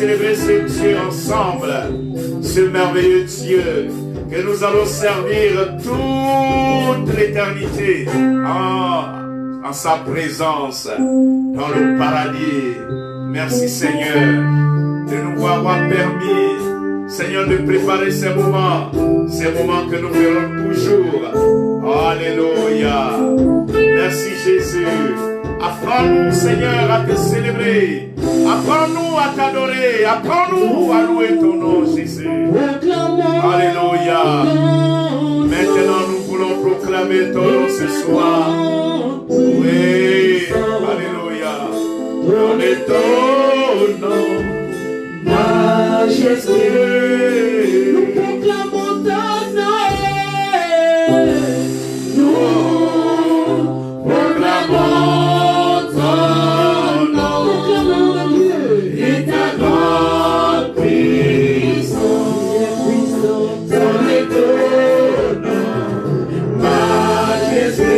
célébrer ce Dieu ensemble, ce merveilleux Dieu que nous allons servir toute l'éternité en sa présence dans le paradis. Merci Seigneur de nous avoir permis, Seigneur, de préparer ces moments que nous verrons toujours. Alléluia. Merci Jésus. Apprends-nous, Seigneur, à te célébrer. Apprends-nous à t'adorer. Apprends-nous à louer ton nom, Jésus. Alléluia. Maintenant, nous voulons proclamer ton nom ce soir. Oui. Alléluia. Donnez ton nom, majesté. Nous proclamons ton nom. Nous proclamons ton nom. Et ta grande puissance. Donnez ton nom, majesté.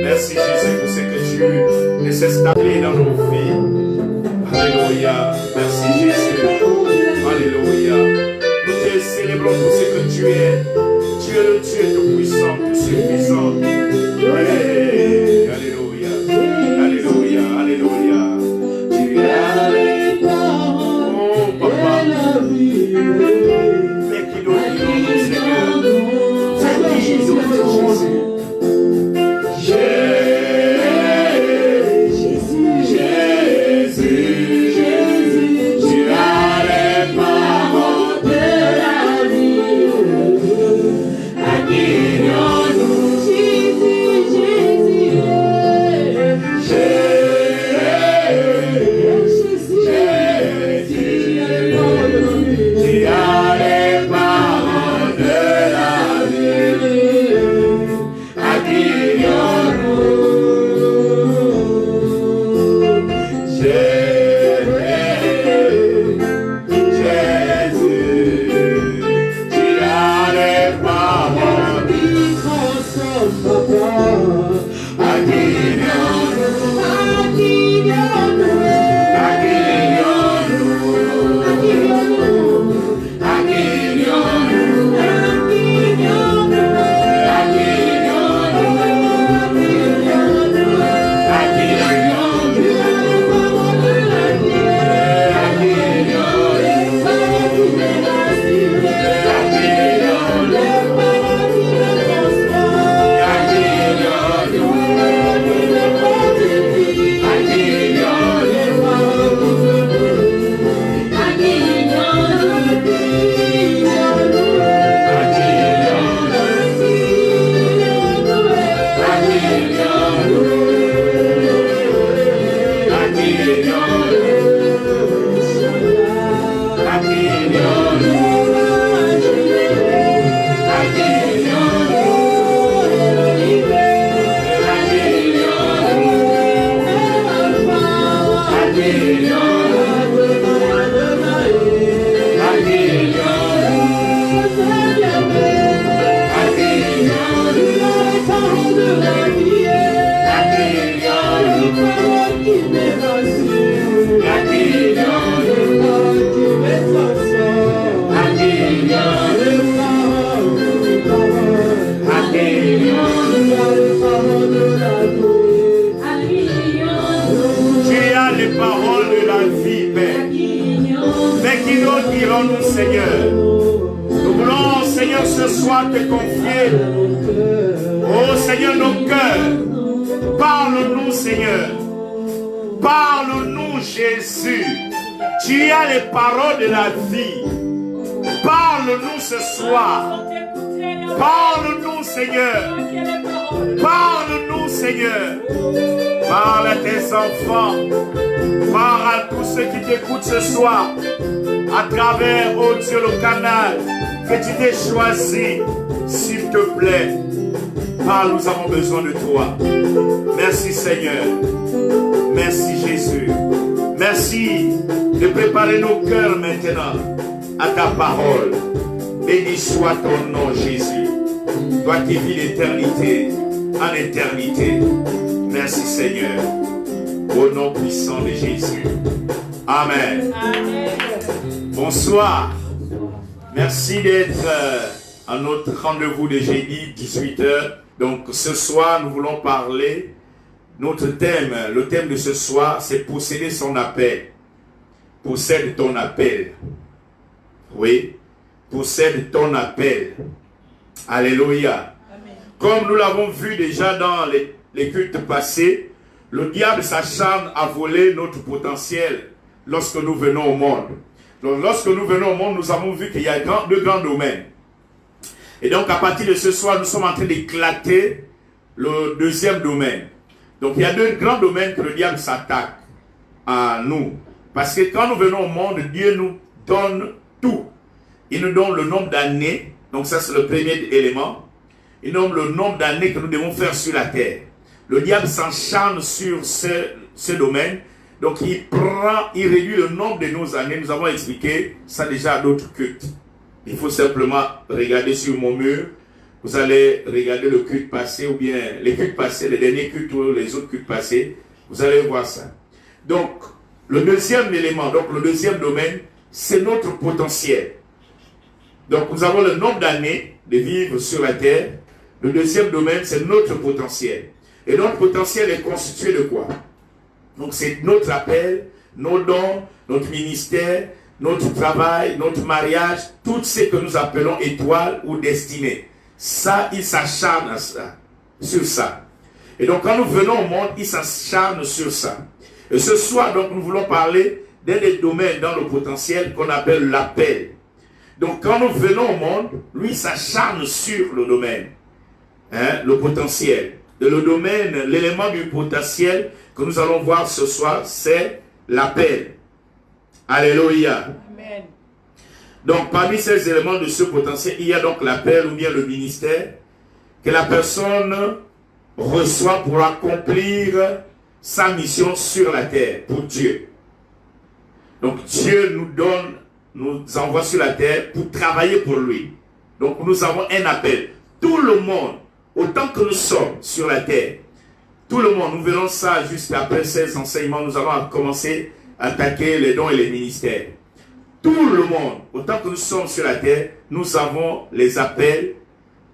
Merci Jésus pour ce que tu laisses installer dans nos vies. Alléluia. Merci Jésus. Alléluia. Nous te célébrons pour ce que tu es. Tu es le Dieu tout-puissant, tout suffisant. Alléluia. Alléluia. Alléluia. Tu es oh Papa. Fais qu'il nous guide, Seigneur. Fais qu'il nous guide, Jésus. Jésus, tu as soit te confier. Oh Seigneur, nos cœurs. Parle-nous, Seigneur. Parle-nous, Jésus. Tu as les paroles de la vie. Parle-nous ce soir. Parle-nous, Seigneur. Parle-nous, Seigneur. Parle à tes enfants. Parle à tous ceux qui t'écoutent ce soir. À travers, oh Dieu, le canal que tu t'es choisi. S'il te plaît. Parle, nous avons besoin de toi. Merci, Seigneur. Merci, Jésus. Merci de préparer nos cœurs maintenant à ta parole. Béni soit ton nom, Jésus. Toi qui vis l'éternité en éternité. Merci, Seigneur. Au nom puissant de Jésus. Amen. Amen. Bonsoir. Merci d'être à notre rendez-vous de jeudi 18h. Donc ce soir, nous voulons parler. Notre thème, le thème de ce soir, c'est posséder son appel. Possède ton appel. Oui, possède ton appel. Alléluia. Amen. Comme nous l'avons vu déjà dans les cultes passés, le diable s'acharne à voler notre potentiel lorsque nous venons au monde. Donc lorsque nous venons au monde, nous avons vu qu'il y a deux grands domaines. Et donc à partir de ce soir, nous sommes en train d'éclater le deuxième domaine. Donc il y a deux grands domaines que le diable s'attaque à nous. Parce que quand nous venons au monde, Dieu nous donne tout. Il nous donne le nombre d'années. Donc ça c'est le premier élément. Il nous donne le nombre d'années que nous devons faire sur la terre. Le diable s'encharne sur ce domaine. Donc il réduit le nombre de nos années. Nous avons expliqué ça déjà à d'autres cultes. Il faut simplement regarder sur mon mur. Vous allez regarder le culte passé ou bien les cultes passés, les derniers cultes ou les autres cultes passés. Vous allez voir ça. Donc, le deuxième élément, donc le deuxième domaine, c'est notre potentiel. Donc, nous avons le nombre d'années de vivre sur la terre. Le deuxième domaine, c'est notre potentiel. Et notre potentiel est constitué de quoi? Donc, c'est notre appel, nos dons, notre ministère, notre travail, notre mariage, tout ce que nous appelons étoiles ou destinées. Ça, il s'acharne à ça, sur ça. Et donc, quand nous venons au monde, il s'acharne sur ça. Et ce soir, donc, nous voulons parler d'un des domaines dans le potentiel qu'on appelle l'appel. Donc, quand nous venons au monde, lui s'acharne sur le domaine, le potentiel. Et le domaine, l'élément du potentiel que nous allons voir ce soir, c'est l'appel. Alléluia. Amen. Donc, parmi ces éléments de ce potentiel, il y a donc l'appel ou bien le ministère que la personne reçoit pour accomplir sa mission sur la terre, pour Dieu. Donc, Dieu nous envoie sur la terre pour travailler pour lui. Donc, nous avons un appel. Tout le monde, autant que nous sommes sur la terre, tout le monde, nous verrons ça juste après ces enseignements, nous allons commencer à attaquer les dons et les ministères. Tout le monde, autant que nous sommes sur la terre, nous avons les appels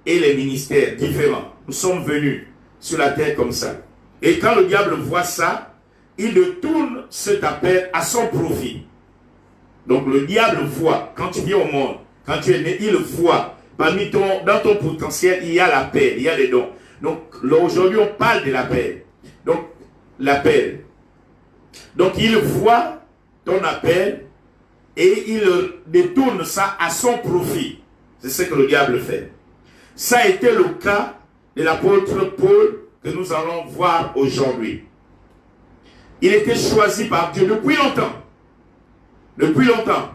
et les ministères différents. Nous sommes venus sur la terre comme ça. Et quand le diable voit ça, il détourne cet appel à son profit. Donc le diable voit, quand tu viens au monde, quand tu es né, il voit. Dans ton potentiel, il y a l'appel, il y a les dons. Donc aujourd'hui, on parle de l'appel. Donc l'appel. Donc il voit ton appel et il détourne ça à son profit. C'est ce que le diable fait. Ça a été le cas de l'apôtre Paul que nous allons voir aujourd'hui. Il était choisi par Dieu depuis longtemps. Depuis longtemps.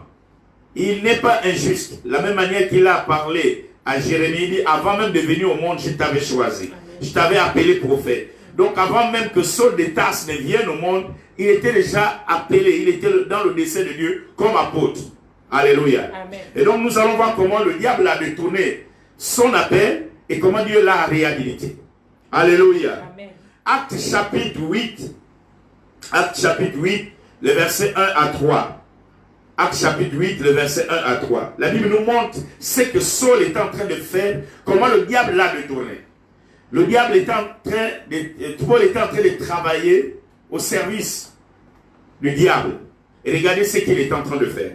Il n'est pas injuste. La même manière qu'il a parlé à Jérémie, il dit, avant même de venir au monde, je t'avais choisi. Je t'avais appelé prophète. Donc avant même que Saul de Tarse ne vienne au monde, il était déjà appelé, il était dans le dessein de Dieu comme apôtre. Alléluia. Amen. Et donc nous allons voir comment le diable a détourné son appel et comment Dieu l'a réhabilité. Alléluia. Amen. Acte chapitre 8, le verset 1 à 3. Acte chapitre 8, le verset 1 à 3. La Bible nous montre ce que Saul est en train de faire, comment le diable l'a détourné. Le diable est en train Paul est en train de travailler au service du diable. Et regardez ce qu'il est en train de faire.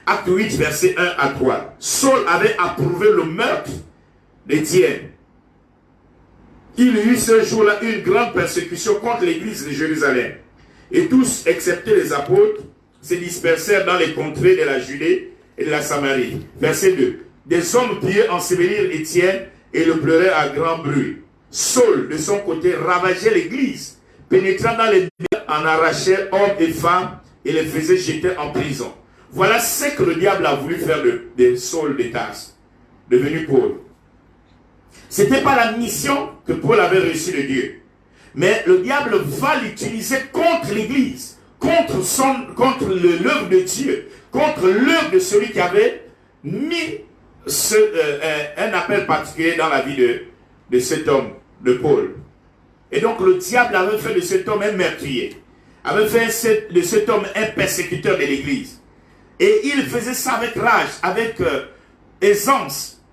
Acte 8, verset 1 à 3. Saul avait approuvé le meurtre d'Étienne. Il y eut ce jour-là une grande persécution contre l'église de Jérusalem. Et tous, excepté les apôtres, se dispersèrent dans les contrées de la Judée et de la Samarie. Verset 2. Des hommes pieux ensevelirent Étienne et le pleuraient à grand bruit. Saul, de son côté, ravageait l'église, pénétrant dans les maisons, en arrachait hommes et femmes et les faisait jeter en prison. Voilà ce que le diable a voulu faire de Saul de Tarse, devenu Paul. Ce n'était pas la mission que Paul avait reçue de Dieu. Mais le diable va l'utiliser contre l'église, contre l'œuvre de Dieu, contre l'œuvre de celui qui avait mis un appel particulier dans la vie de cet homme, de Paul. Et donc le diable avait fait de cet homme un meurtrier, avait fait de cet homme un persécuteur de l'église. Et il faisait ça avec rage, avec aisance.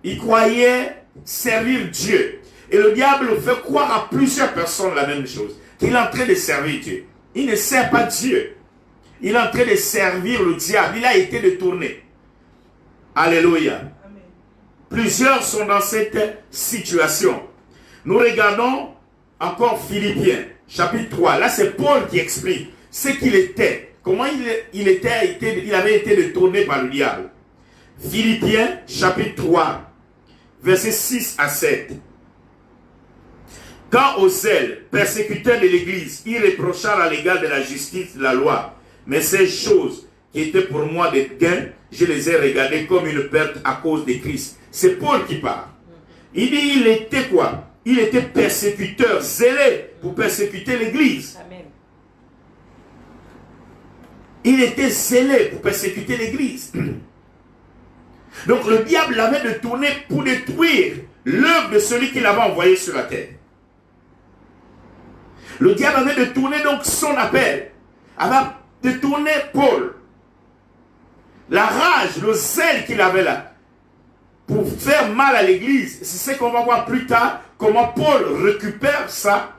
Il croyait servir Dieu. Et le diable fait croire à plusieurs personnes la même chose, qu'il est en train de servir Dieu. Il ne sert pas Dieu. Il est en train de servir le diable. Il a été détourné. Alléluia. Amen. Plusieurs sont dans cette situation. Nous regardons encore Philippiens, chapitre 3. Là, c'est Paul qui explique ce qu'il était. Comment il avait été détourné par le diable. Philippiens, chapitre 3, versets 6 à 7. Quant au zèle, persécuteur de l'église, il reprocha à l'égard de la justice de la loi. Mais ces choses qui étaient pour moi des gains, je les ai regardées comme une perte à cause de Christ. C'est Paul qui parle. Il dit, il était quoi? Il était persécuteur, zélé pour persécuter l'église. Il était zélé pour persécuter l'église. Donc le diable l'avait détourné pour détruire l'œuvre de celui qui l'avait envoyé sur la terre. Le diable avait détourné donc son appel, avait détourné Paul. La rage, le zèle qu'il avait là, pour faire mal à l'église, c'est ce qu'on va voir plus tard, comment Paul récupère ça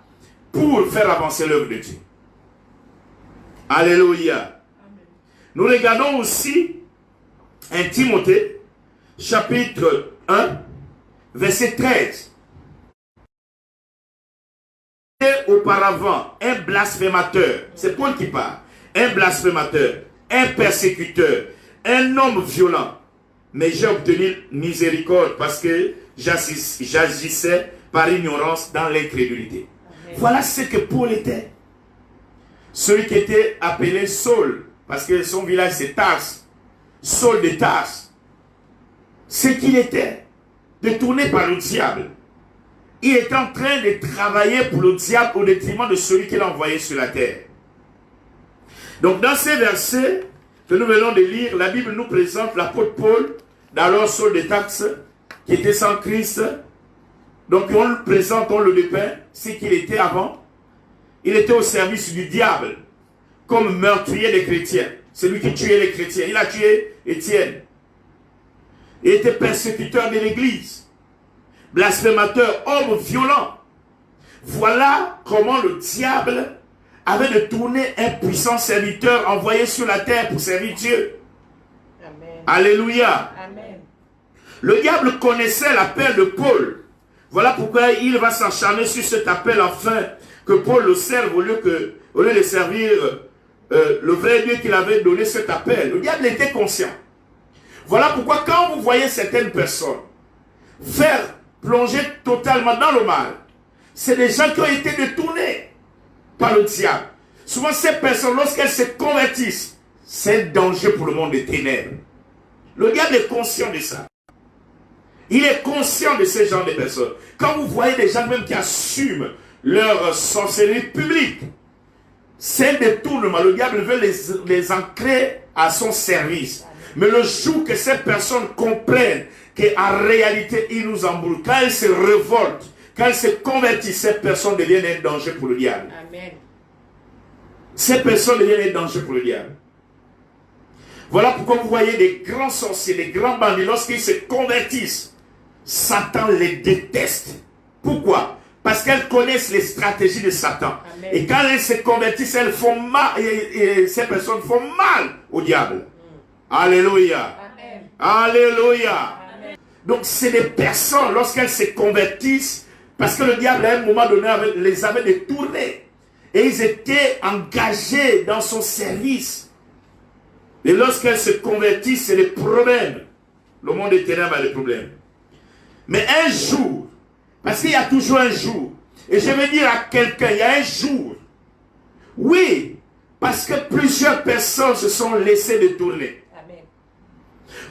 pour faire avancer l'œuvre de Dieu. Alléluia. Amen. Nous regardons aussi 1 Timothée, chapitre 1, verset 13. Auparavant, un blasphémateur, c'est Paul qui parle, un blasphémateur, un persécuteur, un homme violent. Mais j'ai obtenu miséricorde parce que j'agissais par ignorance dans l'incrédulité. Voilà ce que Paul était. Celui qui était appelé Saul, parce que son village c'est Tarse, Saul de Tarse. Ce qu'il était, détourné par le diable. Il est en train de travailler pour le diable au détriment de celui qu'il a envoyé sur la terre. Donc dans ces versets que nous venons de lire, la Bible nous présente l'apôtre Paul, d'alors Saul de Tarse, qui était sans Christ. Donc on le présente, on le dépeint, ce qu'il était avant. Il était au service du diable, comme meurtrier des chrétiens. C'est lui qui tuait les chrétiens. Il a tué Étienne. Il était persécuteur de l'église. Blasphémateur, homme violent. Voilà comment le diable avait détourné un puissant serviteur envoyé sur la terre pour servir Dieu. Amen. Alléluia. Amen. Le diable connaissait l'appel de Paul. Voilà pourquoi il va s'acharner sur cet appel afin que Paul le serve au lieu de servir le vrai Dieu qu'il avait donné cet appel. Le diable était conscient. Voilà pourquoi quand vous voyez certaines personnes faire plonger totalement dans le mal, c'est des gens qui ont été détournés par le diable. Souvent ces personnes, lorsqu'elles se convertissent, c'est un danger pour le monde des ténèbres. Le diable est conscient de ça. Il est conscient de ce genre de personnes. Quand vous voyez des gens même qui assument leur sorcellerie publique, c'est un détournement. Le diable veut les ancrer à son service. Mais le jour que ces personnes comprennent qu'en réalité, ils nous embrouillent, quand elles se révoltent, quand elles se convertissent, ces personnes deviennent un danger pour le diable. Amen. Ces personnes deviennent un danger pour le diable. Voilà pourquoi vous voyez des grands sorciers, des grands bandits, lorsqu'ils se convertissent, Satan les déteste. Pourquoi? Parce qu'elles connaissent les stratégies de Satan. Amen. Et quand elles se convertissent, elles font mal, et ces personnes font mal au diable. Alléluia. Amen. Alléluia. Amen. Donc c'est des personnes, lorsqu'elles se convertissent, parce que le diable à un moment donné les avait détournés. Et ils étaient engagés dans son service. Et lorsqu'elles se convertissent, c'est des problèmes. Le monde des ténèbres a des problèmes. Mais un jour, parce qu'il y a toujours un jour, et je vais dire à quelqu'un, il y a un jour, oui, parce que plusieurs personnes se sont laissées détourner. Amen.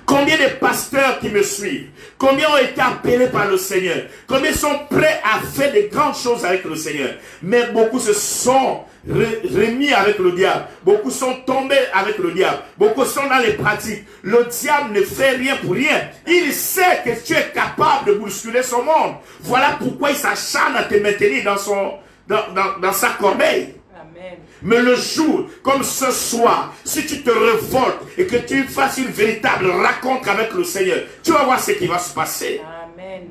Combien de pasteurs qui me suivent, combien ont été appelés par le Seigneur, combien sont prêts à faire de grandes choses avec le Seigneur, mais beaucoup se sont remis avec le diable, beaucoup sont tombés avec le diable, beaucoup sont dans les pratiques. Le diable ne fait rien pour rien. Il sait que tu es capable de bousculer son monde. Voilà pourquoi il s'acharne à te maintenir dans sa corbeille. Amen. Mais le jour, comme ce soir, si tu te révoltes et que tu fasses une véritable rencontre avec le Seigneur, tu vas voir ce qui va se passer. Amen.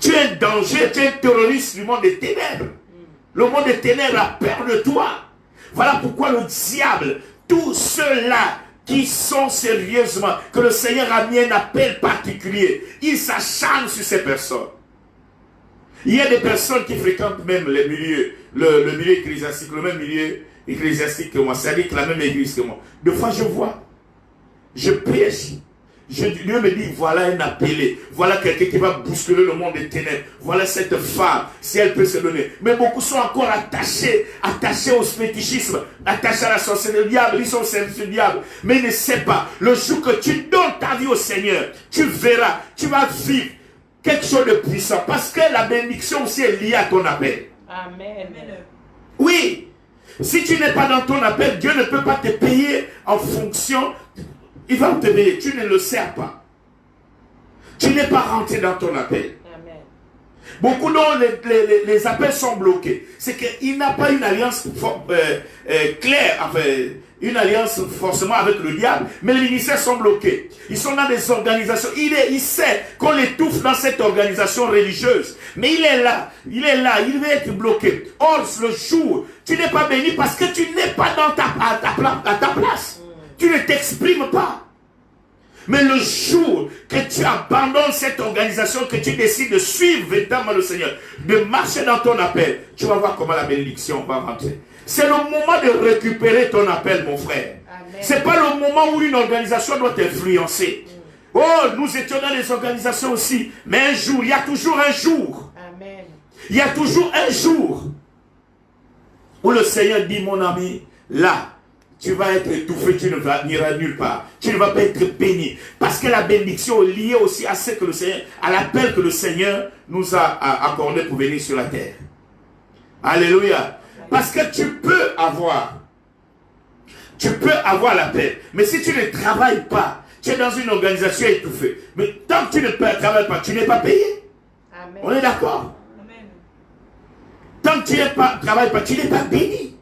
Tu es un danger, tu es un terroriste du monde des ténèbres. Le monde des ténèbres a peur de toi. Voilà pourquoi le diable, tous ceux-là qui sont sérieusement, que le Seigneur a mis un appel particulier, il s'acharne sur ces personnes. Il y a des personnes qui fréquentent même les milieux, le milieu ecclésiastique, le même milieu ecclésiastique que moi, c'est-à-dire que la même église que moi. Des fois je vois, je prêche, Dieu me dit, voilà un appelé, voilà quelqu'un qui va bousculer le monde des ténèbres, voilà cette femme, si elle peut se donner. Mais beaucoup sont encore attachés au fétichisme, attachés à la sorcellerie du diable, ils sont au service du diable. Mais ils ne savent pas, le jour que tu donnes ta vie au Seigneur, tu verras, tu vas vivre quelque chose de puissant, parce que la bénédiction aussi est liée à ton appel. Amen. Oui, si tu n'es pas dans ton appel, Dieu ne peut pas te payer en fonction. Il va te payer, tu ne le sais pas. Tu n'es pas rentré dans ton appel. Amen. Beaucoup dont les appels sont bloqués. C'est qu'il n'a pas une alliance claire, enfin, une alliance forcément avec le diable, mais les ministères sont bloqués. Ils sont dans des organisations. Il sait qu'on l'étouffe dans cette organisation religieuse. Mais il est là, il va être bloqué. Or, le jour, tu n'es pas béni parce que tu n'es pas dans à ta place. Tu ne t'exprimes pas. Mais le jour que tu abandonnes cette organisation, que tu décides de suivre véritablement le Seigneur, de marcher dans ton appel, tu vas voir comment la bénédiction va rentrer. C'est le moment de récupérer ton appel, mon frère. Ce n'est pas le moment où une organisation doit t'influencer. Oh, nous étions dans des organisations aussi. Mais un jour, il y a toujours un jour. Amen. Il y a toujours un jour où le Seigneur dit, mon ami, là, tu vas être étouffé, tu n'iras nulle part. Tu ne vas pas être béni. Parce que la bénédiction est liée aussi à ce que le Seigneur, à l'appel que le Seigneur nous a accordé pour venir sur la terre. Alléluia. Parce que tu peux avoir l'appel. Mais si tu ne travailles pas, tu es dans une organisation étouffée. Mais tant que tu ne travailles pas, tu n'es pas payé. Amen. On est d'accord? Tant que tu ne travailles pas, tu n'es pas béni.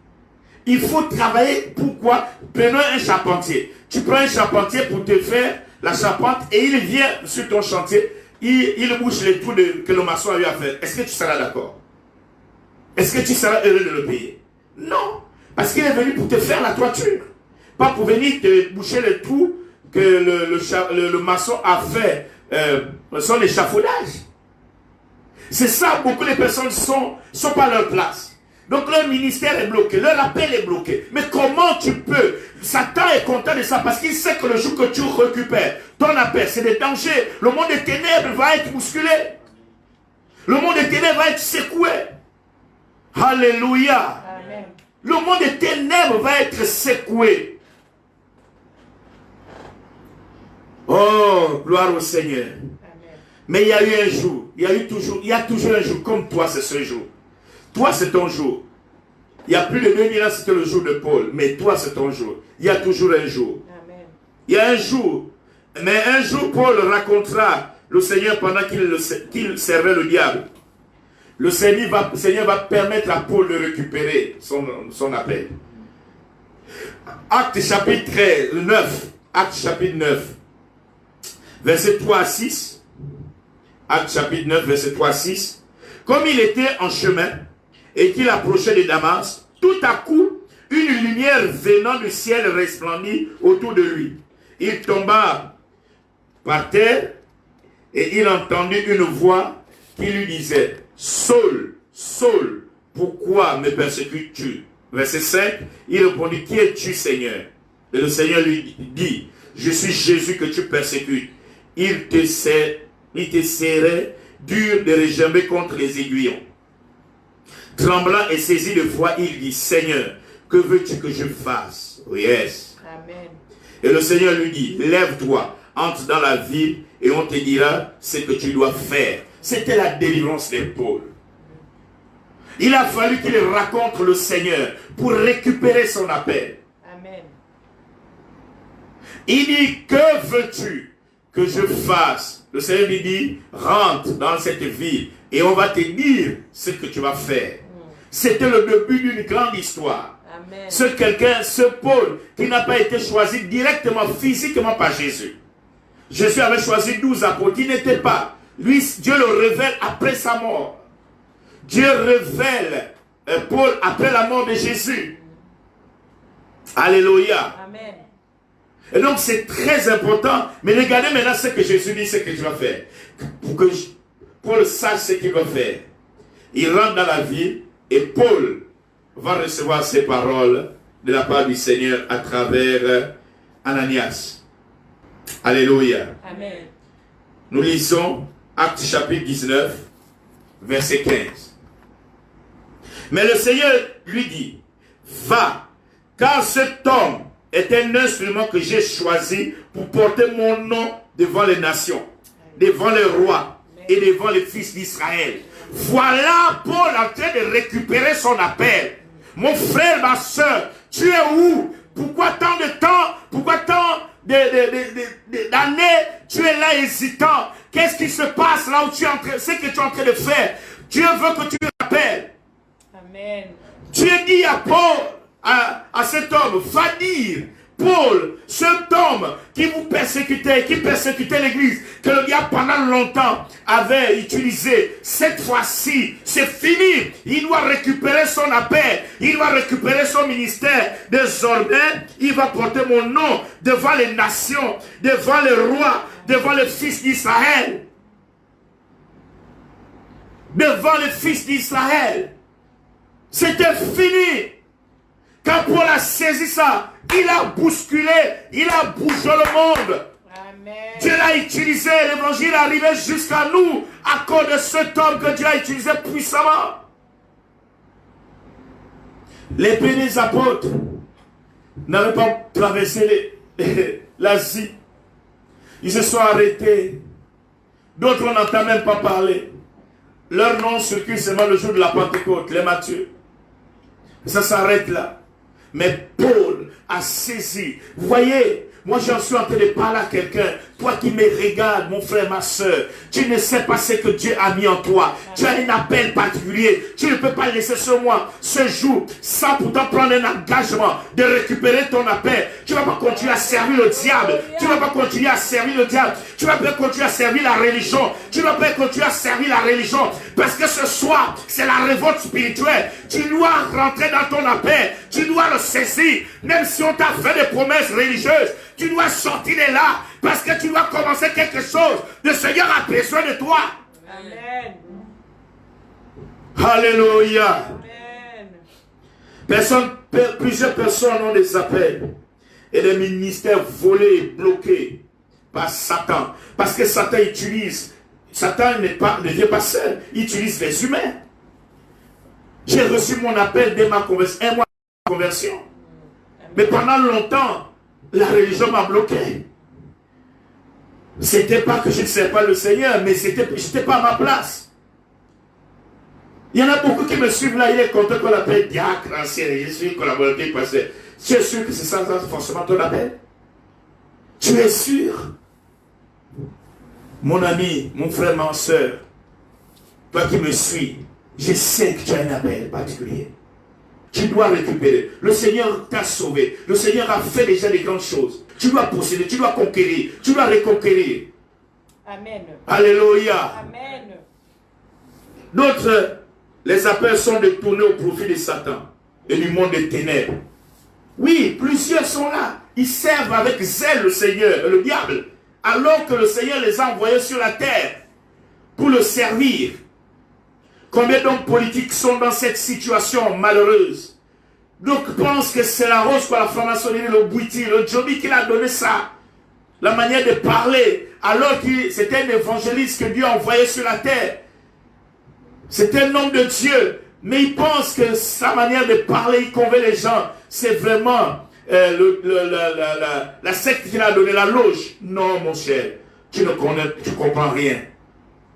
Il faut travailler. Pourquoi? Prenons un charpentier. Tu prends un charpentier pour te faire la charpente et il vient sur ton chantier. Il bouche les trous que le maçon a eu à faire. Est-ce que tu seras d'accord? Est-ce que tu seras heureux de le payer? Non. Parce qu'il est venu pour te faire la toiture. Pas pour venir te boucher les trous que le maçon a fait. Son échafaudage. C'est ça, beaucoup de personnes sont pas à leur place. Donc leur ministère est bloqué, leur appel est bloqué. Mais comment tu peux? Satan est content de ça parce qu'il sait que le jour que tu récupères ton appel, c'est des dangers. Le monde des ténèbres va être bousculé. Le monde des ténèbres va être secoué. Alléluia. Amen. Le monde des ténèbres va être secoué. Oh, gloire au Seigneur. Amen. Mais il y a eu un jour, il y a toujours un jour comme toi, c'est ce jour. Toi, c'est ton jour. Il y a plus de 2000 ans, c'était le jour de Paul. Mais toi, c'est ton jour. Il y a toujours un jour. Amen. Il y a un jour. Mais un jour, Paul racontera le Seigneur pendant qu'il servait le diable. Le Seigneur va permettre à Paul de récupérer son appel. Acte chapitre 9. Acte chapitre 9. Verset 3 à 6. Acte chapitre 9, verset 3 à 6. Comme il était en chemin, et qu'il approchait de Damas, tout à coup, une lumière venant du ciel resplendit autour de lui. Il tomba par terre Et il entendit une voix qui lui disait, Saul, Saul, pourquoi me persécutes-tu? Verset 5, il répondit, qui es-tu, Seigneur? Et le Seigneur lui dit, je suis Jésus que tu persécutes. Il te serrait dur de réjamber contre les aiguillons. Tremblant et saisi de foi, il dit, Seigneur, que veux-tu que je fasse? Oh yes. Amen. Et le Seigneur lui dit, lève-toi, entre dans la ville et on te dira ce que tu dois faire. C'était la délivrance de Paul. Il a fallu qu'il raconte le Seigneur pour récupérer son appel. Amen. Il dit, que veux-tu que je fasse? Le Seigneur lui dit, rentre dans cette ville et on va te dire ce que tu vas faire. C'était le début d'une grande histoire. Amen. Ce Paul qui n'a pas été choisi directement, physiquement par Jésus. Jésus avait choisi 12 apôtres, il n'était pas. Lui, Dieu le révèle après sa mort. Dieu révèle Paul après la mort de Jésus. Alléluia. Amen. Et donc c'est très important. Mais regardez maintenant ce que Jésus dit, ce que tu vas faire. Pour que Paul sache ce qu'il va faire. Il rentre dans la ville et Paul va recevoir ces paroles de la part du Seigneur à travers Ananias. Alléluia. Amen. Nous lisons Actes chapitre 19, verset 15. Mais le Seigneur lui dit, va, car cet homme est un instrument que j'ai choisi pour porter mon nom devant les nations, devant les rois et devant les fils d'Israël. Voilà Paul en train de récupérer son appel. Mon frère, ma soeur, tu es où? Pourquoi tant de temps? Pourquoi tant d'années tu es là hésitant? Qu'est-ce qui se passe là où tu es en train, ce que tu es en train de faire? Dieu veut que tu rappelles. Amen. Dieu dit à Paul, à cet homme, va dire, Paul, cet homme qui vous persécutait, qui persécutait l'église, que le diable pendant longtemps avait utilisé, cette fois-ci, c'est fini. Il doit récupérer son appel, il doit récupérer son ministère. Désormais, il va porter mon nom devant les nations, devant les rois, devant les fils d'Israël. Devant les fils d'Israël. C'était fini. Quand Paul a saisi ça, il a bousculé, il a bougé le monde. Amen. Dieu l'a utilisé, l'évangile est arrivé jusqu'à nous à cause de cet homme que Dieu a utilisé puissamment. Les premiers apôtres n'avaient pas traversé l'Asie. Ils se sont arrêtés. D'autres on n'entend même pas parler. Leur nom circule seulement le jour de la Pentecôte, les Matthieu. Ça s'arrête là. Mais Paul a saisi. Vous voyez, moi j'en suis en train de parler à quelqu'un. Toi qui me regardes, mon frère, ma soeur, tu ne sais pas ce que Dieu a mis en toi. Tu as un appel particulier. Tu ne peux pas laisser sur moi ce jour sans pourtant prendre un engagement de récupérer ton appel. Tu ne vas pas continuer à servir le diable. Tu ne vas pas continuer à servir le diable. Tu ne vas pas continuer à servir la religion. Tu ne vas pas continuer à servir la religion. Parce que ce soir, c'est la révolte spirituelle. Tu dois rentrer dans ton appel. Tu dois le saisir. Même si on t'a fait des promesses religieuses, tu dois sortir de là. Parce que tu dois commencer quelque chose. Le Seigneur a besoin de toi. Amen. Alléluia. Amen. Plusieurs personnes ont des appels et des ministères volés et bloqués par Satan. Parce que Satan ne vient pas seul. Il utilise les humains. J'ai reçu mon appel dès ma conversion, un mois de conversion. Mais pendant longtemps, la religion m'a bloqué. C'était pas que je ne sais pas le Seigneur, mais je n'étais pas à ma place. Il y en a beaucoup qui me suivent là, il est content qu'on l'appelle diacre, ancien, je suis collaborateur, pasteur. Tu es sûr que c'est ça forcément ton appel? Tu es sûr? Mon ami, mon frère, ma soeur, toi qui me suis, je sais que tu as un appel particulier. Tu dois récupérer. Le Seigneur t'a sauvé. Le Seigneur a fait déjà des grandes choses. Tu dois posséder, tu dois conquérir, tu dois reconquérir. Amen. Alléluia. Amen. D'autres, les appels sont détournés au profit de Satan et du monde des ténèbres. Oui, plusieurs sont là. Ils servent avec zèle le Seigneur, le diable, alors que le Seigneur les a envoyés sur la terre pour le servir. Combien d'hommes politiques sont dans cette situation malheureuse? Donc pensent que c'est la rose pour la franc-maçonnerie, le Bouiti, le Joby qui l'a donné ça. La manière de parler, alors que c'était un évangéliste que Dieu a envoyé sur la terre. C'était un homme de Dieu. Mais il pense que sa manière de parler, il convainc les gens. C'est vraiment la secte qu'il a donné, la loge. Non, mon cher, tu comprends rien.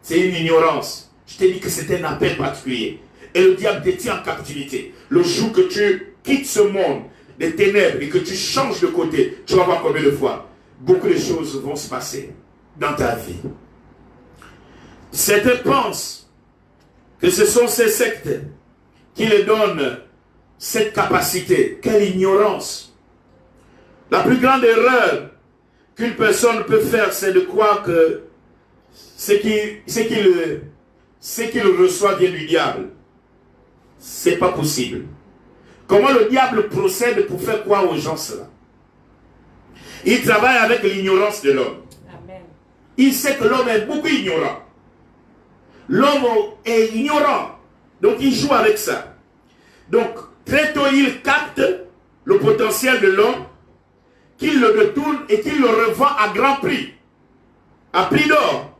C'est une ignorance. Je t'ai dit que c'était un appel particulier. Et le diable te tient en captivité. Le jour que tu quittes ce monde des ténèbres et que tu changes de côté, tu vas voir combien de fois beaucoup de choses vont se passer dans ta vie. Certains pensent que ce sont ces sectes qui les donnent cette capacité. Quelle ignorance! La plus grande erreur qu'une personne peut faire, c'est de croire que ce qu'il reçoit vient du diable. C'est pas possible. Comment le diable procède pour faire croire aux gens cela? Il travaille avec l'ignorance de l'homme. Il sait que l'homme est beaucoup ignorant. L'homme est ignorant. Donc il joue avec ça. Donc très tôt il capte le potentiel de l'homme, qu'il le détourne et qu'il le revend à grand prix. À prix d'or.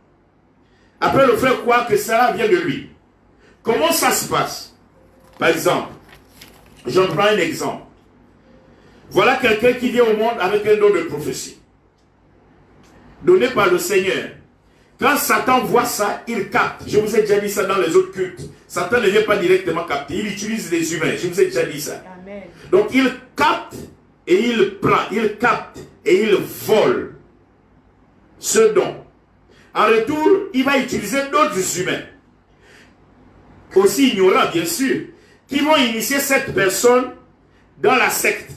Après le faire croire que cela vient de lui. Comment ça se passe? Par exemple, j'en prends un exemple. Voilà quelqu'un qui vient au monde avec un don de prophétie. Donné par le Seigneur. Quand Satan voit ça, il capte. Je vous ai déjà dit ça dans les autres cultes. Satan ne vient pas directement capter. Il utilise les humains. Je vous ai déjà dit ça. Amen. Donc il capte et il prend. Il capte et il vole ce don. En retour, il va utiliser d'autres humains. Aussi ignorants, bien sûr. Qui vont initier cette personne dans la secte.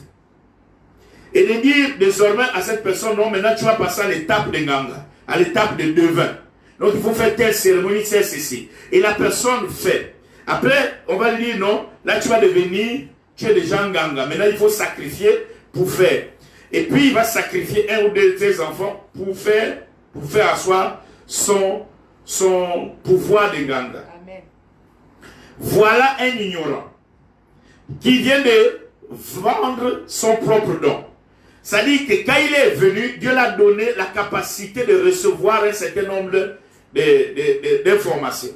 Et de dire désormais à cette personne, non, maintenant tu vas passer à l'étape de Nganga, à l'étape de devin. Donc il faut faire telle cérémonie, telle ceci. Et la personne fait. Après, on va lui dire, non, là tu vas devenir, tu es déjà Nganga. Maintenant il faut sacrifier pour faire. Et puis il va sacrifier un ou deux de tes enfants pour faire asseoir son pouvoir de Nganga. Amen. Voilà un ignorant qui vient de vendre son propre don. C'est-à-dire que quand il est venu, Dieu l'a donné la capacité de recevoir un certain nombre d'informations.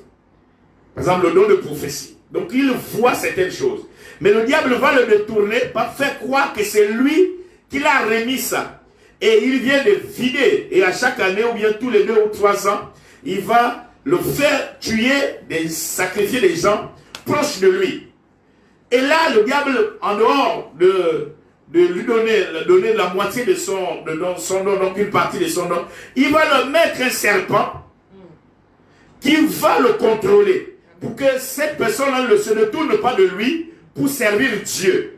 Par exemple, le don de prophétie. Donc il voit certaines choses. Mais le diable va le détourner par faire croire que c'est lui qui l'a remis ça. Et il vient de vider. Et à chaque année, ou bien tous les 2 ou 3 ans, il va le faire tuer, sacrifier des gens proches de lui. Et là, le diable, en dehors de lui donner la moitié de son don, donc une partie de son don, il va le mettre un serpent qui va le contrôler pour que cette personne-là ne se détourne pas de lui pour servir Dieu.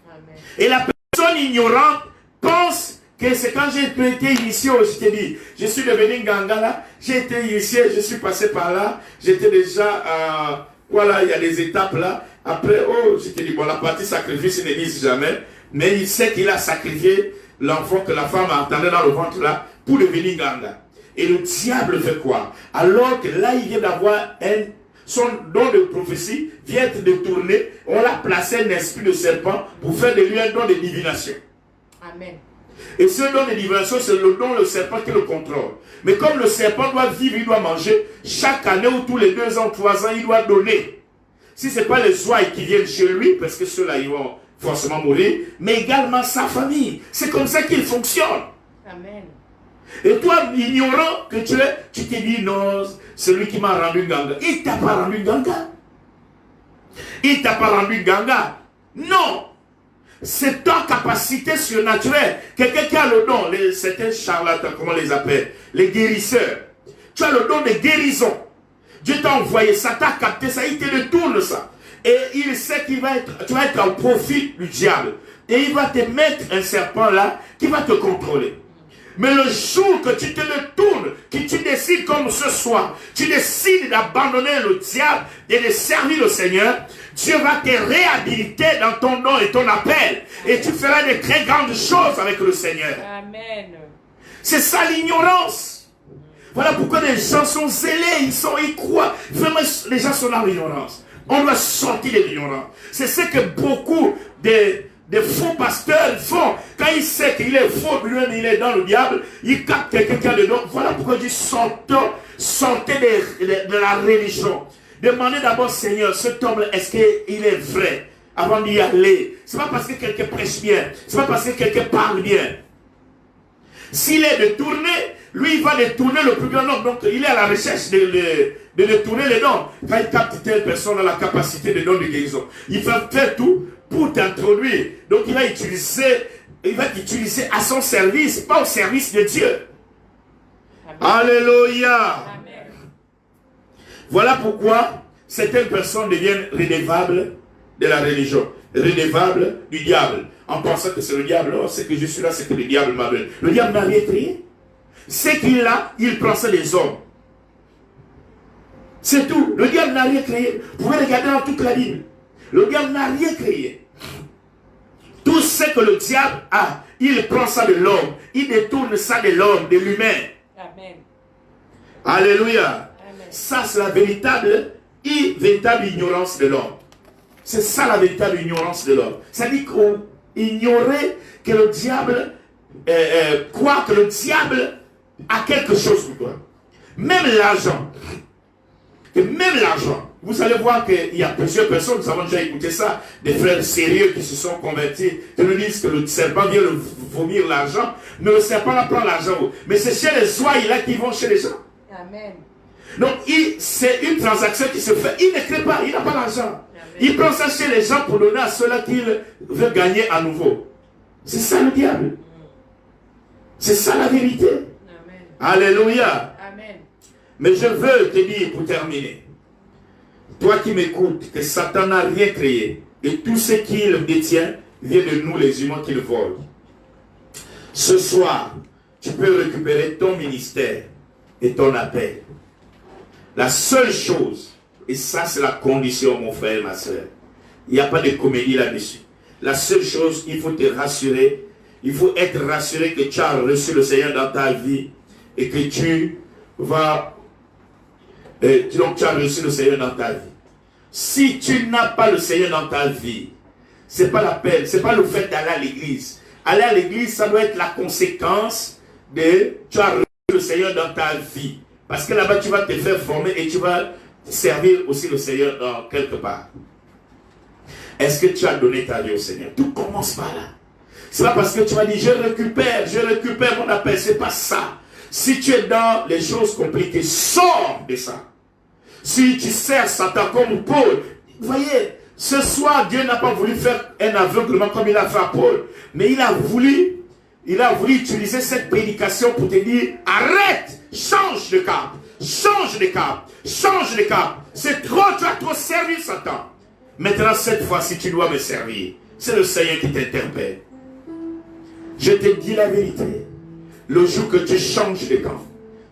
Amen. Et la personne ignorante pense que c'est quand j'ai été initié, je t'ai dit, je suis devenu Nganga là, j'ai été initié, je suis passé par là, j'étais déjà voilà, il y a des étapes là. Après, je t'ai dit, bon, la partie sacrifice, ils ne disent jamais. Mais il sait qu'il a sacrifié l'enfant que la femme attendait dans le ventre là pour devenir Nganga. Et le diable fait quoi? Alors que là, il vient d'avoir son don de prophétie, vient être détourné. On l'a placé un esprit de serpent pour faire de lui un don de divination. Amen. Et ce don de divination, c'est le don le serpent qui le contrôle. Mais comme le serpent doit vivre, il doit manger, chaque année ou tous les 2 ans, 3 ans, il doit donner. Si ce n'est pas les ouailles qui viennent chez lui, parce que ceux-là, ils vont forcément mourir, mais également sa famille. C'est comme ça qu'il fonctionne. Amen. Et toi, ignorant que tu es, tu te dis, non, c'est lui qui m'a rendu Nganga. Il ne t'a pas rendu Nganga. Il ne t'a pas rendu Nganga. Non. C'est ta capacité surnaturelle. Quelqu'un qui a le don, certains charlatans, comment on les appelle, les guérisseurs. Tu as le don de guérison. Dieu t'a envoyé ça, t'a capté ça, il te détourne ça. Et il sait qu'il va être, tu vas être au profit du diable. Et il va te mettre un serpent là qui va te contrôler. Mais le jour que tu te détournes, que tu décides comme ce soir, tu décides d'abandonner le diable et de servir le Seigneur, Dieu va te réhabiliter dans ton don et ton appel. Et tu feras de très grandes choses avec le Seigneur. Amen. C'est ça l'ignorance. Voilà pourquoi les gens sont zélés, ils croient. Vraiment, les gens sont dans l'ignorance. On doit sortir de l'ignorance. C'est ce que beaucoup des faux pasteurs font. Quand il sait qu'il est faux, lui-même il est dans le diable, il capte quelqu'un dedans. Voilà pourquoi je dis sortez de la religion. Demandez d'abord, Seigneur, cet homme, est-ce qu'il est vrai? Avant d'y aller. Ce n'est pas parce que quelqu'un prêche bien. Ce n'est pas parce que quelqu'un parle bien. S'il est détourné, lui il va détourner le plus grand nombre. Donc il est à la recherche de détourner les dons. Quand il capte telle personne a la capacité de don de guérison, il va faire tout pour t'introduire. Donc il va t'utiliser à son service, pas au service de Dieu. Amen. Alléluia. Amen. Voilà pourquoi certaines personnes deviennent redevables de la religion, redevables du diable, en pensant que c'est le diable. Oh, c'est que je suis là, c'est que le diable m'a donné. Le diable n'a rien créé. C'est qu'il a, il prend ça des hommes. C'est tout. Le diable n'a rien créé. Vous pouvez regarder dans toute la Bible. Le diable n'a rien créé. Tout ce que le diable a, il prend ça de l'homme. Il détourne ça de l'homme, de l'humain. Amen. Alléluia. Amen. Ça, c'est la véritable ignorance de l'homme. C'est ça la véritable ignorance de l'homme. C'est-à-dire qu'on ignorait que le diable, croit que le diable a quelque chose pour toi. Même l'argent. Vous allez voir qu'il y a plusieurs personnes, nous avons déjà écouté ça, des frères sérieux qui se sont convertis, qui nous disent que le serpent vient vomir l'argent, mais le serpent là prend l'argent. Mais c'est chez les ouailles là qui vont chez les gens. Amen. Donc c'est une transaction qui se fait. Il ne crée pas, il n'a pas l'argent. Il prend ça chez les gens pour donner à ceux-là qu'il veut gagner à nouveau. C'est ça le diable. C'est ça la vérité. Amen. Alléluia. Amen. Mais je veux te dire pour terminer, toi qui m'écoutes, que Satan n'a rien créé et tout ce qu'il détient vient de nous les humains qui le volent. Ce soir, tu peux récupérer ton ministère et ton appel. La seule chose, et ça c'est la condition mon frère et ma soeur, il n'y a pas de comédie là-dessus. La seule chose, il faut te rassurer, il faut être rassuré que tu as reçu le Seigneur dans ta vie et que tu vas... donc tu as reçu le Seigneur dans ta vie. Si tu n'as pas le Seigneur dans ta vie, ce n'est pas la peine, ce n'est pas le fait d'aller à l'église. Aller à l'église, ça doit être la conséquence de tu as reçu le Seigneur dans ta vie. Parce que là-bas, tu vas te faire former et tu vas servir aussi le Seigneur dans quelque part. Est-ce que tu as donné ta vie au Seigneur? Tout commence par là. C'est pas parce que tu vas dire je récupère mon appel. C'est pas ça. Si tu es dans les choses compliquées, sors de ça. Si tu sers Satan comme Paul, vous voyez, ce soir, Dieu n'a pas voulu faire un aveuglement comme il a fait à Paul, mais il a voulu utiliser cette prédication pour te dire, arrête, change de cap, change de cap, change de cap. C'est trop, tu as trop servi Satan. Maintenant, cette fois-ci, tu dois me servir. C'est le Seigneur qui t'interpelle. Je te dis la vérité. Le jour que tu changes de camp,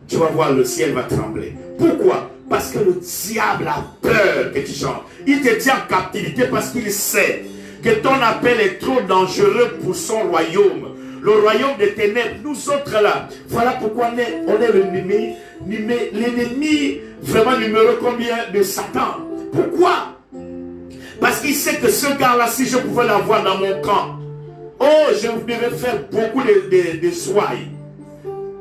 tu vas voir le ciel va trembler. Pourquoi? Parce que le diable a peur que tu changes. Il te tient en captivité parce qu'il sait que ton appel est trop dangereux pour son royaume. Le royaume des ténèbres, nous autres là. Voilà pourquoi on est l'ennemi vraiment numéro combien de Satan. Pourquoi? Parce qu'il sait que ce gars-là, si je pouvais l'avoir dans mon camp, oh, je devais faire beaucoup de soins.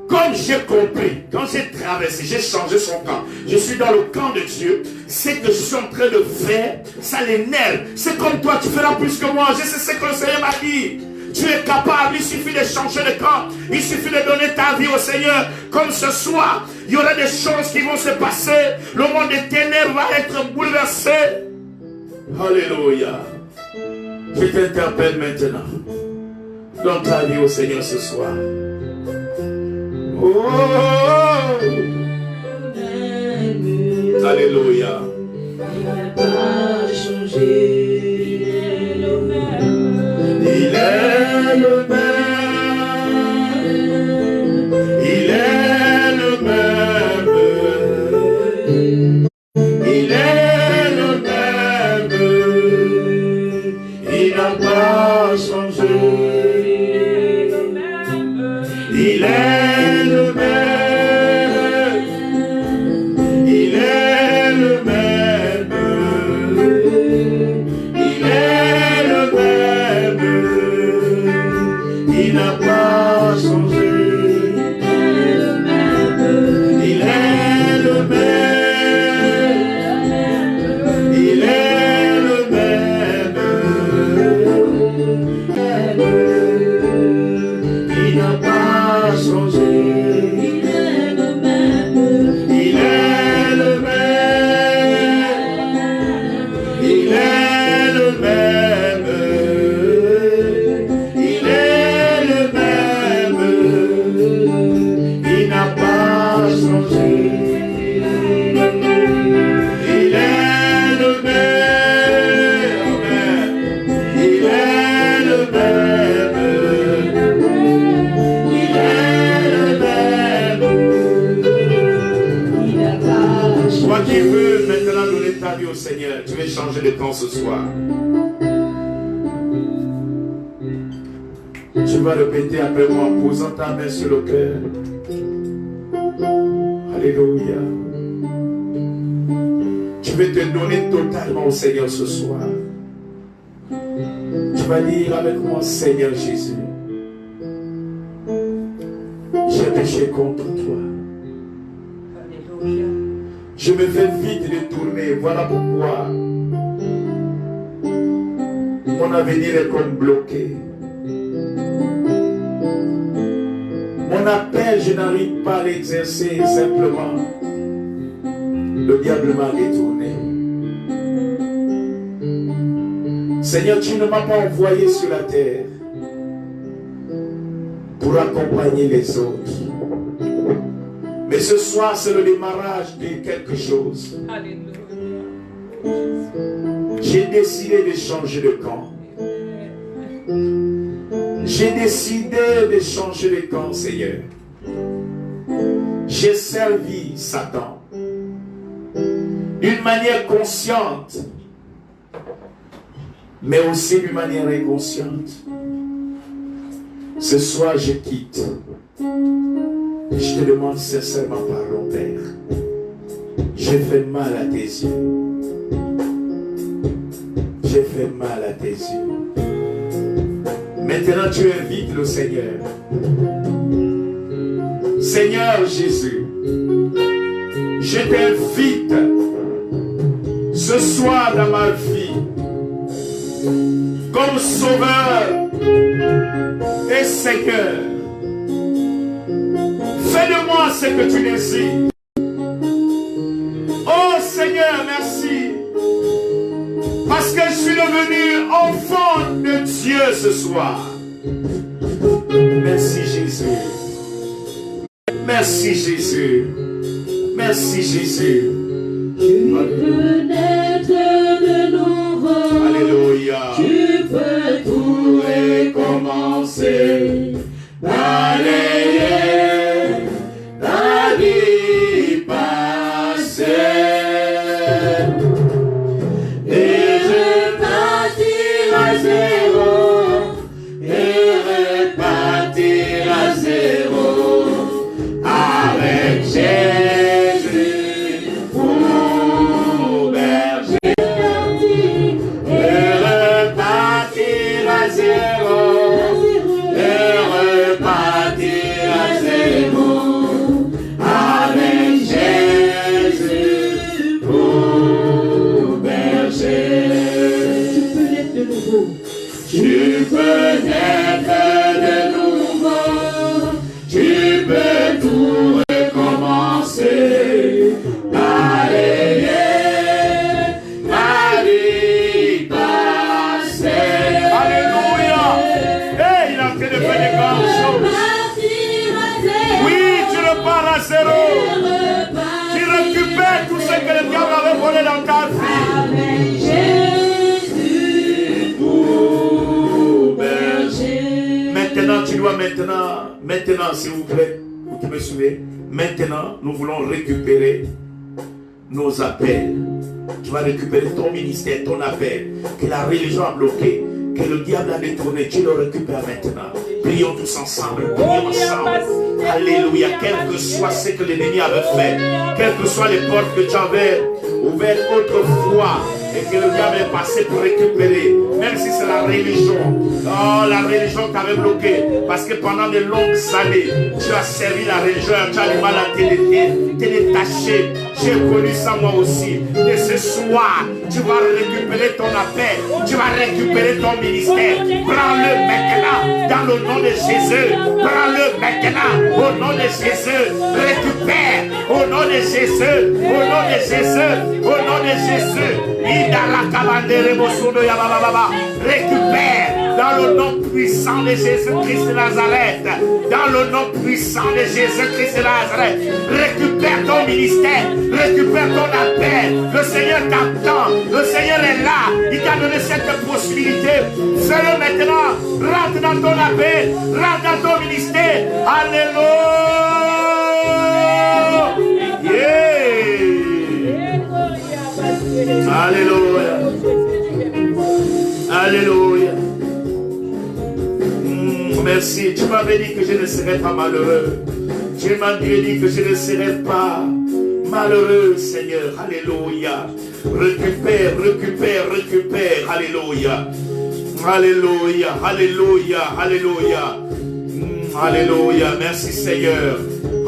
Comme j'ai compris, quand j'ai traversé, j'ai changé son camp, je suis dans le camp de Dieu, c'est que je suis en train de faire, ça l'énerve. C'est comme toi, tu feras plus que moi, je sais ce que le Seigneur m'a dit. Tu es capable, il suffit de changer de camp, il suffit de donner ta vie au Seigneur. Comme ce soir, il y aura des choses qui vont se passer, le monde des ténèbres va être bouleversé. Alléluia. Je t'interpelle maintenant. Donne ta vie au Seigneur ce soir. Oh, alléluia. Il n'a pas changé. Il est le même. Il est le même. Il est le même. Il est le même. Il n'a pas changé. Il est Toi qui veux maintenant donner ta vie au Seigneur, tu veux changer de camp ce soir. Tu vas répéter après moi en posant ta main sur le cœur. Alléluia. Tu veux te donner totalement au Seigneur ce soir. Tu vas dire avec moi, Seigneur Jésus, j'ai péché contre toi. Alléluia. Je me fais vite détourner. Voilà pourquoi mon avenir est comme bloqué. Mon appel, je n'arrive pas à l'exercer simplement. Le diable m'a détourné. Seigneur, tu ne m'as pas envoyé sur la terre pour accompagner les autres. Mais ce soir, c'est le démarrage de quelque chose. Alléluia. J'ai décidé de changer de camp. J'ai décidé de changer de camp, Seigneur. J'ai servi Satan d'une manière consciente, mais aussi d'une manière inconsciente. Ce soir, je quitte. Et je te demande sincèrement pardon, Père. J'ai fait mal à tes yeux. J'ai fait mal à tes yeux. Maintenant, tu invites le Seigneur. Seigneur Jésus, je t'invite ce soir dans ma vie comme Sauveur et Seigneur. Fais de moi ce que tu désires. Oh Seigneur, merci. Parce que je suis devenu enfant de Dieu ce soir. Merci Jésus. Merci Jésus. Merci Jésus. Tu peux naître de nouveau. Alléluia. Tu peux tout recommencer. Balayer ta vie passée. Et repartir à zéro. Et repartir à zéro. Avec Jésus pour berger. Et repartir à zéro. Et repartir à zéro. Avec Jésus pour berger. Tu peux naître de nouveau. Tu peux tout recommencer. Balayer ma vie passée. Alléluia. Hey, il est en train de faire des grandes choses. Oui, tu repars à zéro. Tu récupères tout ce que le diable avait volé dans ta vie. Jésus pour berger. Maintenant, tu dois maintenant, s'il vous plaît, vous qui me suivez, maintenant, nous voulons récupérer nos appels. Tu vas récupérer ton ministère, ton appel, que la religion a bloqué, que le diable a détourné. Tu le récupères maintenant. Prions tous ensemble, prions ensemble. Alléluia. Quel que soit ce que l'ennemi avait fait, quelles que soient les portes que tu avais ouvertes autrefois, et que le diable est passé pour récupérer, même si c'est la religion. Oh, la religion t'avait bloqué, parce que pendant de longues années, tu as servi la religion, tu as du mal à te détacher. J'ai connu ça moi aussi. Et ce soir, tu vas récupérer ton appel, tu vas récupérer ton ministère. Prends-le maintenant, dans le nom de Jésus. Prends-le maintenant, au nom de Jésus. Récupère, au nom de Jésus, au nom de Jésus, au nom de Jésus. Récupère dans le nom puissant de Jésus-Christ de Nazareth. Dans le nom puissant de Jésus-Christ de Nazareth. Récupère ton ministère, récupère ton appel. Le Seigneur t'attend, le Seigneur est là. Il t'a donné cette possibilité. Fais-le maintenant. Rentre dans ton appel, rentre dans ton ministère. Alléluia. Yeah. merci. Tu m'avais dit que je ne serais pas malheureux. Tu m'avais dit que je ne serais pas malheureux, Seigneur. Alléluia. Récupère, récupère, récupère. Alléluia. Alléluia, alléluia, alléluia. Alléluia. Merci, Seigneur.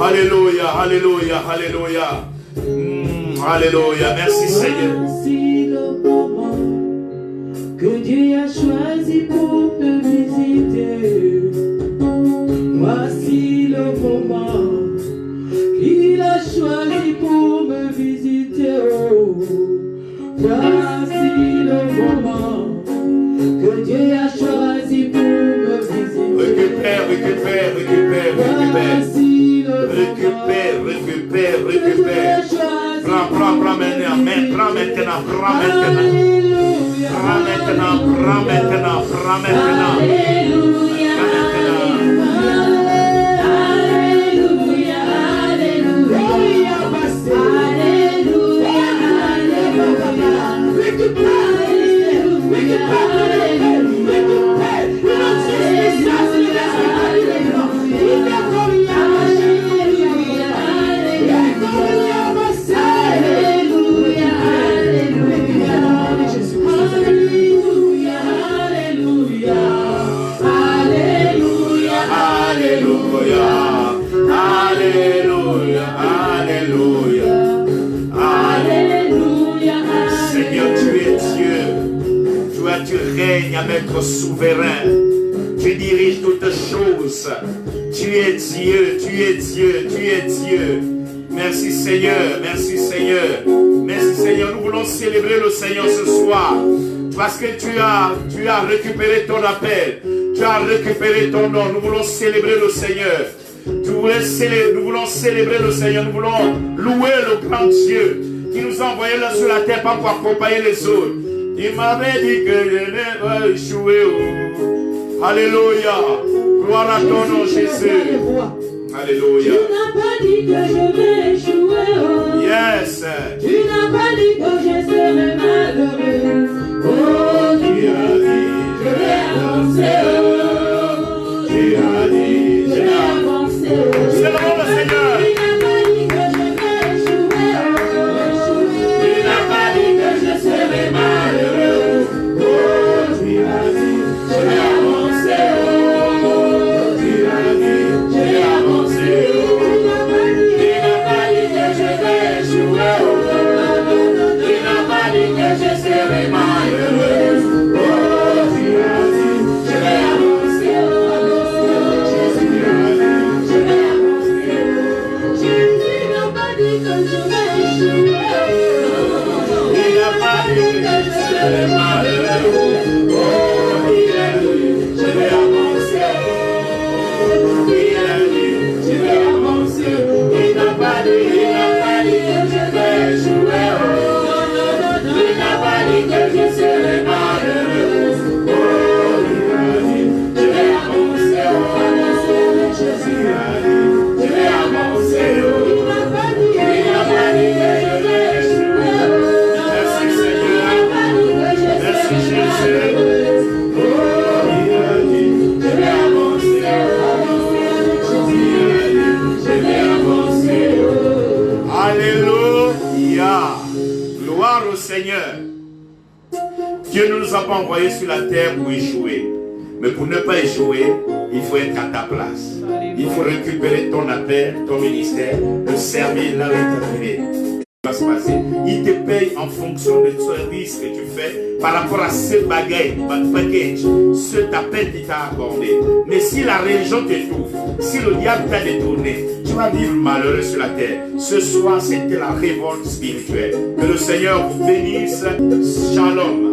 Alléluia, alléluia, alléluia. Alléluia. Merci, Seigneur. Voici le moment que Dieu a choisi pour te visiter. Voici le moment qu'il a choisi pour me visiter. Oh. Voici le moment que Dieu a choisi pour me visiter. Récupère, récupère, récupère, récupère. Récupère, récupère, récupère. Prends maintenant, prends maintenant, prends maintenant. Prends maintenant, prends maintenant, prends maintenant. Alléluia, Alléluia, Alléluia, règnes à maître souverain. Tu diriges toutes choses. Tu es Dieu, tu es Dieu, tu es Dieu. Merci Seigneur, merci Seigneur. Merci Seigneur, nous voulons célébrer le Seigneur ce soir. Parce que tu as récupéré ton appel. Tu as récupéré ton nom. Nous voulons célébrer le Seigneur. Nous voulons célébrer le Seigneur. Nous voulons louer le grand Dieu qui nous a envoyé là sur la terre pas pour accompagner les autres. Il m'avait dit que je n'ai pas échoué. Alléluia. Gloire à ton nom, Jésus. Alléluia. Tu n'as pas dit que je vais échouer. Yes. Tu n'as pas dit que je serai malheureux. Oh, tu as dit, je vais avancer. Tu as dit, je vais avancer. C'est le nom du Seigneur. Tu n'as pas dit que je vais échouer. Tu n'as pas dit que je serai malheureux. Oh, tu as dit, je vais avancer. Tu as dit, je vais avancer. Tu n'as pas dit que je vais échouer. Tu n'as pas dit que je serai malheureux. Oh, tu as dit, je vais avancer. Jésus a dit, je vais avancer. Jésus n'a pas dit que je vais échouer. Il n'a pas dit que je serai malheureux. Oh, il a dit, je vais avancer. Il a dit, je vais avancer. Il n'a pas dit que je vais échouer. Il n'a pas dit que je serai malheureux. Oh, il a dit, je vais avancer. Jésus a dit, je vais avancer. Il n'a pas dit que je vais échouer. Merci Seigneur. Il n'a pas dit que je Merci serai Jésus. malheureux. Oh, il a dit, je vais avancer. Jésus a dit, je vais avancer. Alléluia. Gloire au Seigneur. Dieu ne nous a pas envoyés sur la terre pour échouer. Mais pour ne pas échouer, il faut être à ta place. Il faut récupérer ton appel, ton ministère, le servir là où il t'a donné. Va se passer. Il te paye en fonction du service que tu fais par rapport à ce package, ce appel qui t'a accordé. Mais si la religion t'étouffe, si le diable t'a détourné, tu vas vivre malheureux sur la terre. Ce soir, c'était la révolte spirituelle. Que le Seigneur vous bénisse. Shalom.